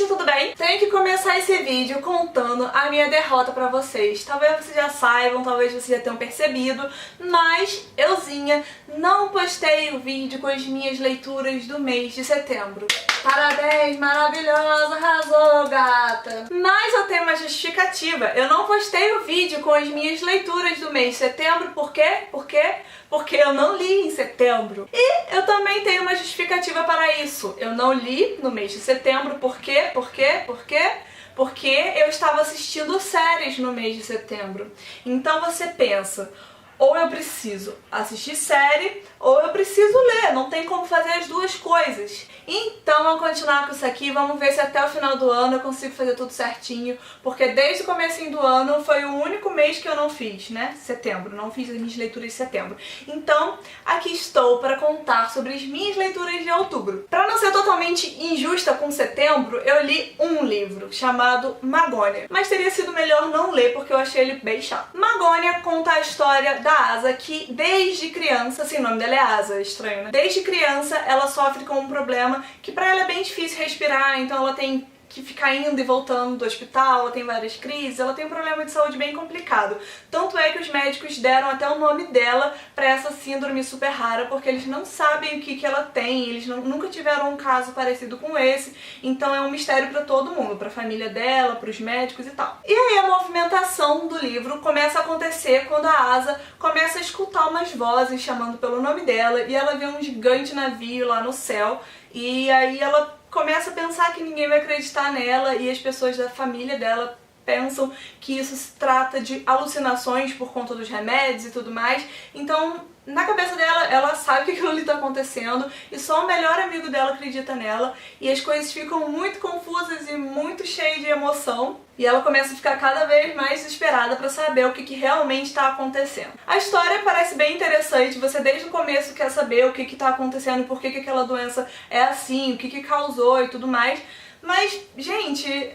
gente, tudo bem? Tenho que começar esse vídeo contando a minha derrota pra vocês. Talvez vocês já saibam, talvez vocês já tenham percebido, mas euzinha não postei o vídeo com as minhas leituras do mês de setembro. Parabéns, maravilhosa, arrasou, gata! Mas eu tenho uma justificativa. Eu não postei o vídeo com as minhas leituras do mês de setembro, por quê? Porque eu não li em setembro. E eu também tenho uma justificativa para isso. Eu não li no mês de setembro, por quê? Porque eu estava assistindo séries no mês de setembro. Então você pensa, ou eu preciso assistir série, ou eu preciso ler. Não tem como fazer as duas coisas. Então vamos continuar com isso aqui, vamos ver se até o final do ano eu consigo fazer tudo certinho, porque desde o comecinho do ano foi o único mês que eu não fiz, né? Setembro, não fiz as minhas leituras de setembro. Então, aqui estou para contar sobre as minhas leituras de outubro. Para não ser totalmente injusta com setembro, eu li um livro chamado Magônia, mas teria sido melhor não ler porque eu achei ele bem chato. Magônia conta a história da Asa, que desde criança, assim, o nome dela é Asa, estranho, né? Desde criança ela sofre com um problema que pra ela é bem difícil respirar, então ela tem que ficar indo e voltando do hospital, ela tem várias crises, ela tem um problema de saúde bem complicado. Tanto é que os médicos deram até o nome dela pra essa síndrome super rara, porque eles não sabem o que ela tem, eles nunca tiveram um caso parecido com esse, então é um mistério pra todo mundo, pra família dela, pros médicos e tal. E aí a movimentação do livro começa a acontecer quando a Asa começa a escutar umas vozes chamando pelo nome dela, e ela vê um gigante navio lá no céu, e aí ela começa a pensar que ninguém vai acreditar nela e as pessoas da família dela pensam que isso se trata de alucinações por conta dos remédios e tudo mais. Então, na cabeça dela, ela sabe que aquilo ali tá acontecendo e só o melhor amigo dela acredita nela e as coisas ficam muito confusas e muito cheias de emoção. E ela começa a ficar cada vez mais desesperada pra saber o que realmente tá acontecendo. A história parece bem interessante, você desde o começo quer saber o que tá acontecendo e por que aquela doença é assim, o que causou e tudo mais. Mas, gente,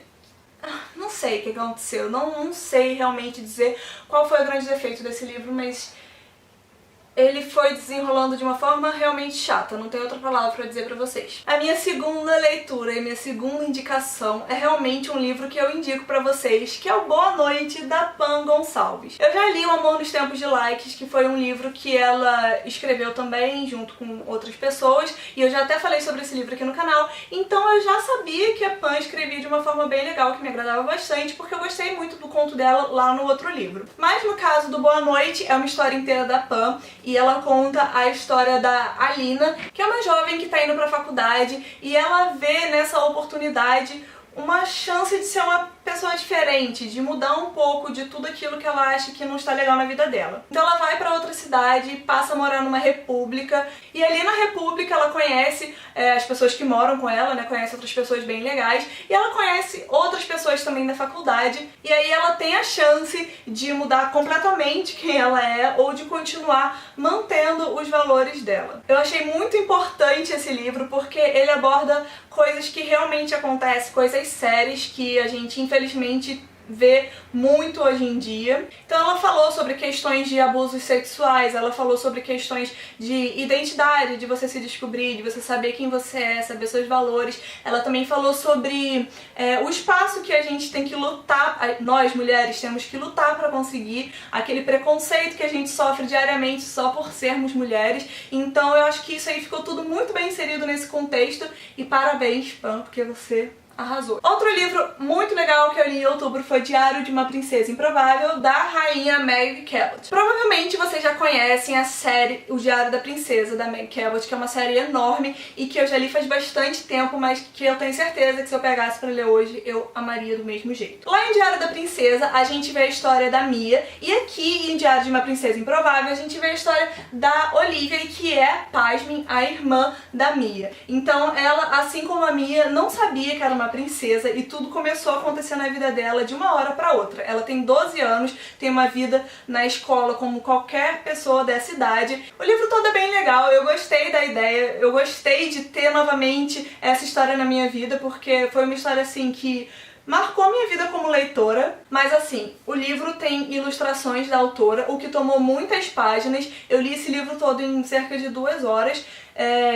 não sei o que aconteceu, não sei realmente dizer qual foi o grande defeito desse livro, mas ele foi desenrolando de uma forma realmente chata, não tem outra palavra pra dizer pra vocês. A minha segunda leitura e minha segunda indicação é realmente um livro que eu indico pra vocês, que é o Boa Noite, da Pan Gonçalves. Eu já li O Amor nos Tempos de Likes, que foi um livro que ela escreveu também, junto com outras pessoas, e eu já até falei sobre esse livro aqui no canal, então eu já sabia que a Pan escrevia de uma forma bem legal, que me agradava bastante, porque eu gostei muito do conto dela lá no outro livro. Mas no caso do Boa Noite, é uma história inteira da Pan, e ela conta a história da Alina, que é uma jovem que está indo para a faculdade e ela vê nessa oportunidade uma chance de ser uma pessoa diferente, de mudar um pouco de tudo aquilo que ela acha que não está legal na vida dela. Então ela vai para outra cidade, passa a morar numa república, e ali na república ela conhece as pessoas que moram com ela, né, conhece outras pessoas bem legais, e ela conhece outras pessoas também da faculdade, e aí ela tem a chance de mudar completamente quem ela é, ou de continuar mantendo os valores dela. Eu achei muito importante esse livro, porque ele aborda coisas que realmente acontecem, coisas sérias que a gente infelizmente vê muito hoje em dia. Então ela falou sobre questões de abusos sexuais, ela falou sobre questões de identidade, de você se descobrir, de você saber quem você é, saber seus valores. Ela também falou sobre o espaço que a gente tem que lutar, nós mulheres temos que lutar para conseguir, aquele preconceito que a gente sofre diariamente só por sermos mulheres. Então eu acho que isso aí ficou tudo muito bem inserido nesse contexto e parabéns, Pan, porque você arrasou. Outro livro muito legal que eu li em outubro foi Diário de uma Princesa Improvável, da rainha Meg Cabot. Provavelmente vocês já conhecem a série O Diário da Princesa, da Meg Cabot, que é uma série enorme e que eu já li faz bastante tempo, mas que eu tenho certeza que se eu pegasse pra ler hoje, eu amaria do mesmo jeito. Lá em Diário da Princesa, a gente vê a história da Mia, e aqui em Diário de uma Princesa Improvável, a gente vê a história da Olivia, que é, pasmem, a irmã da Mia. Então ela, assim como a Mia, não sabia que era uma princesa e tudo começou a acontecer na vida dela de uma hora pra outra. Ela tem 12 anos, tem uma vida na escola como qualquer pessoa dessa idade. O livro todo é bem legal, eu gostei da ideia, eu gostei de ter novamente essa história na minha vida, porque foi uma história assim que marcou a minha vida como leitora, mas assim, o livro tem ilustrações da autora, o que tomou muitas páginas. Eu li esse livro todo em cerca de 2 horas,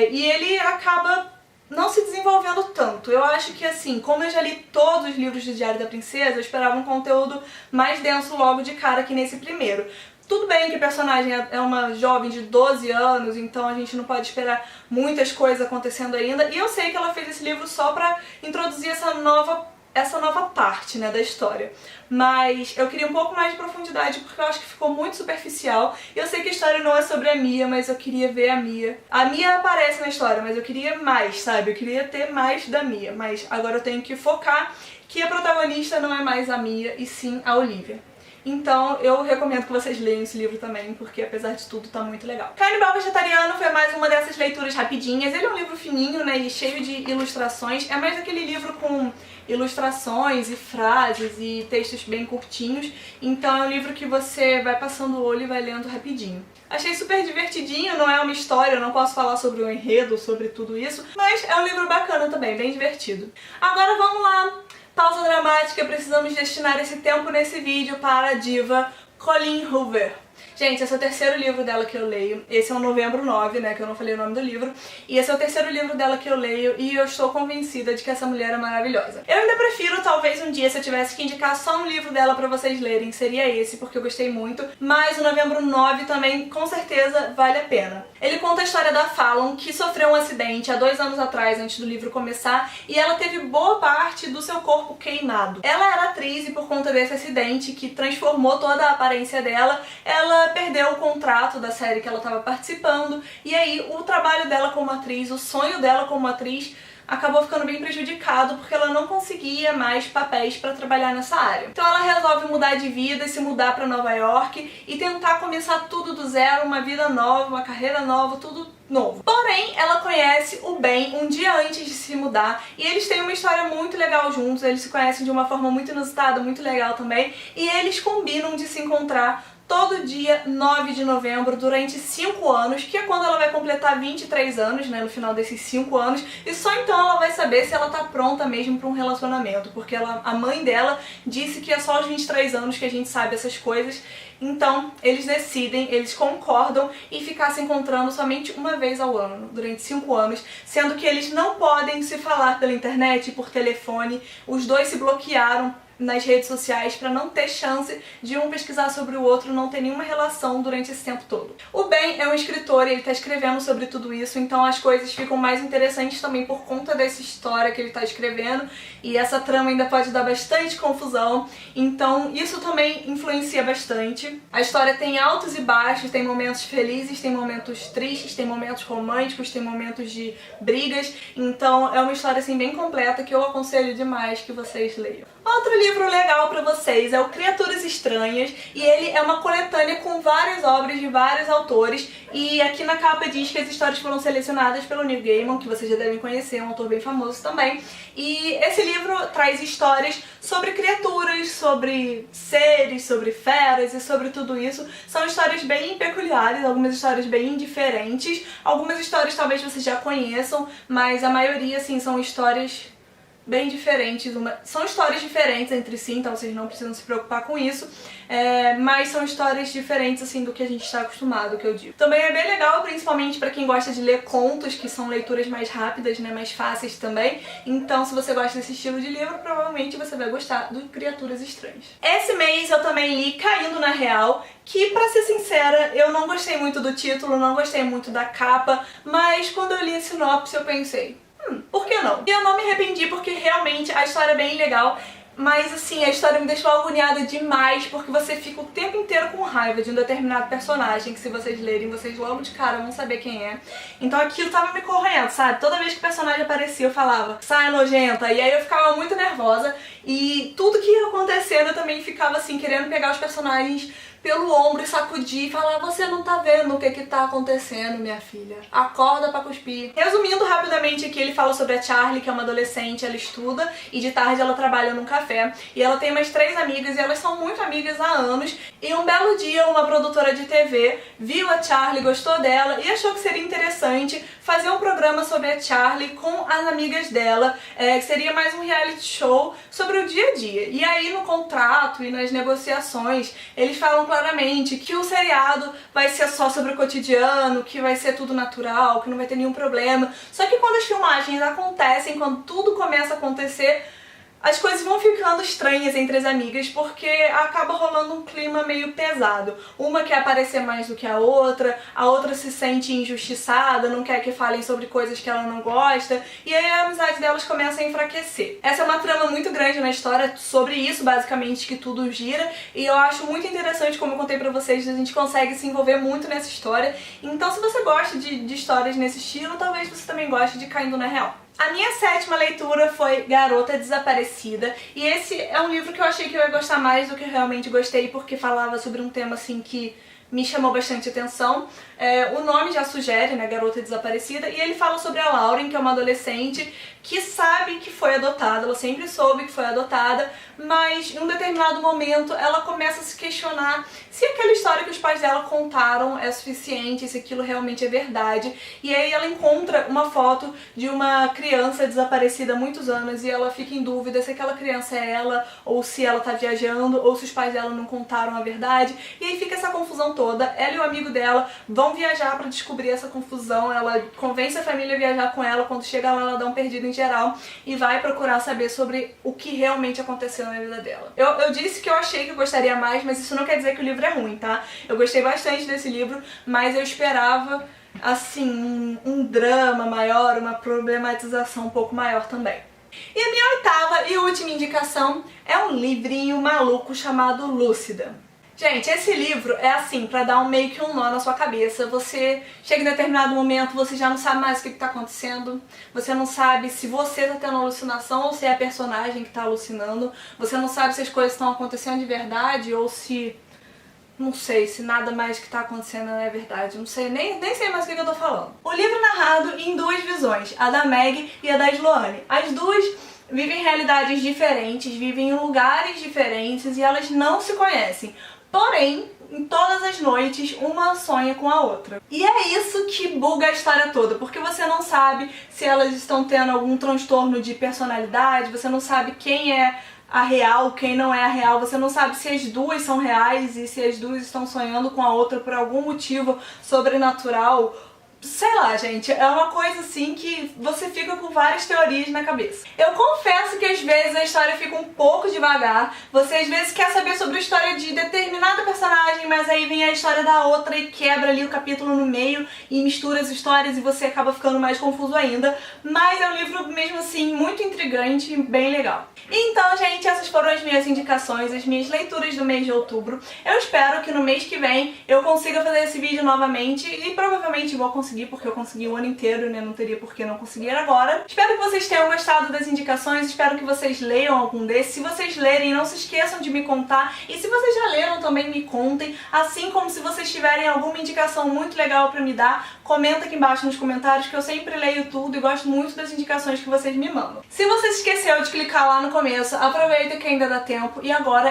e ele acaba não se desenvolvendo tanto. Eu acho que assim, como eu já li todos os livros do Diário da Princesa, eu esperava um conteúdo mais denso logo de cara aqui nesse primeiro. Tudo bem que a personagem é uma jovem de 12 anos, então a gente não pode esperar muitas coisas acontecendo ainda. E eu sei que ela fez esse livro só pra introduzir essa nova parte, né, da história. Mas eu queria um pouco mais de profundidade porque eu acho que ficou muito superficial. Eu sei que a história não é sobre a Mia, mas eu queria ver a Mia. A Mia aparece na história, mas eu queria mais, sabe? Eu queria ter mais da Mia. Mas agora eu tenho que focar que a protagonista não é mais a Mia, e sim a Olivia. Então eu recomendo que vocês leiam esse livro também, porque apesar de tudo tá muito legal. Canibal Vegetariano foi mais uma dessas leituras rapidinhas. Ele é um livro fininho, né, e cheio de ilustrações. É mais aquele livro com ilustrações e frases e textos bem curtinhos. Então é um livro que você vai passando o olho e vai lendo rapidinho. Achei super divertidinho, não é uma história, eu não posso falar sobre o enredo, sobre tudo isso, mas é um livro bacana também, bem divertido. Agora vamos lá. Pausa dramática, precisamos destinar esse tempo nesse vídeo para a diva Colleen Hoover. Gente, esse é o terceiro livro dela que eu leio. Esse é o Novembro 9, né, que eu não falei o nome do livro. E esse é o terceiro livro dela que eu leio e eu estou convencida de que essa mulher é maravilhosa. Eu ainda prefiro, talvez um dia, se eu tivesse que indicar só um livro dela pra vocês lerem, seria esse, porque eu gostei muito. Mas o Novembro 9 também, com certeza, vale a pena. Ele conta a história da Fallon, que sofreu um acidente há 2 anos atrás, antes do livro começar, e ela teve boa parte do seu corpo queimado. Ela era atriz e por conta desse acidente, que transformou toda a aparência dela, ela perdeu o contrato da série que ela estava participando, e aí o trabalho dela como atriz, o sonho dela como atriz, acabou ficando bem prejudicado porque ela não conseguia mais papéis para trabalhar nessa área. Então ela resolve mudar de vida e se mudar para Nova York e tentar começar tudo do zero, uma vida nova, uma carreira nova, tudo novo. Porém, ela conhece o Ben um dia antes de se mudar e eles têm uma história muito legal juntos, eles se conhecem de uma forma muito inusitada, muito legal também, e eles combinam de se encontrar todo dia 9 de novembro durante 5 anos, que é quando ela vai completar 23 anos, né, no final desses 5 anos, e só então ela vai saber se ela tá pronta mesmo para um relacionamento, porque a mãe dela disse que é só aos 23 anos que a gente sabe essas coisas. Então eles decidem, eles concordam em ficar se encontrando somente uma vez ao ano, durante 5 anos, sendo que eles não podem se falar pela internet, por telefone, os dois se bloquearam nas redes sociais para não ter chance de um pesquisar sobre o outro, não ter nenhuma relação durante esse tempo todo. O Ben é um escritor e ele está escrevendo sobre tudo isso, então as coisas ficam mais interessantes também por conta dessa história que ele está escrevendo, e essa trama ainda pode dar bastante confusão, então isso também influencia bastante. A história tem altos e baixos, tem momentos felizes, tem momentos tristes, tem momentos românticos, tem momentos de brigas, então é uma história assim bem completa que eu aconselho demais que vocês leiam. Outro livro legal pra vocês é o Criaturas Estranhas, e ele é uma coletânea com várias obras de vários autores, e aqui na capa diz que as histórias foram selecionadas pelo Neil Gaiman, que vocês já devem conhecer, é um autor bem famoso também, e esse livro traz histórias sobre criaturas, sobre seres, sobre feras e sobre tudo isso. São histórias bem peculiares, algumas histórias bem diferentes, algumas histórias talvez vocês já conheçam, mas a maioria, assim, são histórias bem diferentes, são histórias diferentes entre si, então vocês não precisam se preocupar com isso, mas são histórias diferentes assim do que a gente está acostumado, que eu digo. Também é bem legal, principalmente para quem gosta de ler contos, que são leituras mais rápidas, né, mais fáceis também, então se você gosta desse estilo de livro, provavelmente você vai gostar do Criaturas Estranhas. Esse mês eu também li Caindo na Real, que, pra ser sincera, eu não gostei muito do título, não gostei muito da capa, mas quando eu li a sinopse eu pensei, por que não? E eu não me arrependi porque realmente a história é bem legal, mas assim, a história me deixou agoniada demais porque você fica o tempo inteiro com raiva de um determinado personagem que, se vocês lerem, vocês logo de cara vão saber quem é. Então aquilo tava me corroendo, sabe? Toda vez que o personagem aparecia eu falava, sai nojenta, e aí eu ficava muito nervosa e tudo que ia acontecendo eu também ficava assim, querendo pegar os personagens pelo ombro e sacudir e falar, você não tá vendo o que tá acontecendo, minha filha. Acorda pra cuspir. Resumindo rapidamente aqui, ele fala sobre a Charlie, que é uma adolescente, ela estuda e de tarde ela trabalha num café. E ela tem umas 3 amigas e elas são muito amigas há anos. E um belo dia uma produtora de TV viu a Charlie, gostou dela e achou que seria interessante fazer um programa sobre a Charlie com as amigas dela, que seria mais um reality show sobre o dia a dia. E aí no contrato e nas negociações, eles falam claramente que o seriado vai ser só sobre o cotidiano, que vai ser tudo natural, que não vai ter nenhum problema. Só que quando as filmagens acontecem, quando tudo começa a acontecer, as coisas vão ficando estranhas entre as amigas porque acaba rolando um clima meio pesado. Uma quer aparecer mais do que a outra se sente injustiçada, não quer que falem sobre coisas que ela não gosta, e aí a amizade delas começa a enfraquecer. Essa é uma trama muito grande na história sobre isso, basicamente, que tudo gira, e eu acho muito interessante, como eu contei pra vocês, a gente consegue se envolver muito nessa história. Então se você gosta de histórias nesse estilo, talvez você também goste de Caindo na Real. A minha 7ª leitura foi Garota Desaparecida, e esse é um livro que eu achei que eu ia gostar mais do que eu realmente gostei, porque falava sobre um tema assim que me chamou bastante atenção. O nome já sugere, né, Garota Desaparecida, e ele fala sobre a Lauren, que é uma adolescente que sabe que foi adotada, ela sempre soube que foi adotada, mas em um determinado momento ela começa a se questionar se aquela história que os pais dela contaram é suficiente, se aquilo realmente é verdade, e aí ela encontra uma foto de uma criança desaparecida há muitos anos e ela fica em dúvida se aquela criança é ela, ou se ela tá viajando, ou se os pais dela não contaram a verdade, e aí fica essa confusão toda. Ela e o amigo dela vão viajar pra descobrir essa confusão, ela convence a família a viajar com ela, quando chega lá ela dá um perdido em geral e vai procurar saber sobre o que realmente aconteceu na vida dela. Eu disse que eu achei que eu gostaria mais, mas isso não quer dizer que o livro é ruim, tá? Eu gostei bastante desse livro, mas eu esperava, assim, um drama maior, uma problematização um pouco maior também. E a minha 8ª e última indicação é um livrinho maluco chamado Lúcida. Gente, esse livro é assim, pra dar meio que um nó na sua cabeça. Você chega em determinado momento, você já não sabe mais o que tá acontecendo. Você não sabe se você tá tendo alucinação ou se é a personagem que tá alucinando. Você não sabe se as coisas estão acontecendo de verdade ou se... não sei, se nada mais que tá acontecendo é verdade. Não sei, nem sei mais o que eu tô falando. O livro é narrado em duas visões, a da Meg e a da Sloane. As duas vivem realidades diferentes, vivem em lugares diferentes e elas não se conhecem. Porém, em todas as noites, uma sonha com a outra. E é isso que buga a história toda, porque você não sabe se elas estão tendo algum transtorno de personalidade, você não sabe quem é a real, quem não é a real, você não sabe se as duas são reais e se as duas estão sonhando com a outra por algum motivo sobrenatural. Sei lá, gente, é uma coisa assim que você fica com várias teorias na cabeça. Eu confesso que às vezes a história fica um pouco devagar, você às vezes quer saber sobre a história de determinada personagem, mas aí vem a história da outra e quebra ali o capítulo no meio e mistura as histórias e você acaba ficando mais confuso ainda, mas é um livro mesmo assim muito intrigante e bem legal. Então, gente, essas foram as minhas indicações, as minhas leituras do mês de outubro. Eu espero que no mês que vem eu consiga fazer esse vídeo novamente e provavelmente vou conseguir, porque eu consegui o ano inteiro, né? Não teria por que não conseguir agora. Espero que vocês tenham gostado das indicações, espero que vocês leiam algum desses. Se vocês lerem, não se esqueçam de me contar. E se vocês já leram, também me contem. Assim como se vocês tiverem alguma indicação muito legal pra me dar, comenta aqui embaixo nos comentários, que eu sempre leio tudo e gosto muito das indicações que vocês me mandam. Se você esqueceu de clicar lá no começo, aproveita que ainda dá tempo. E agora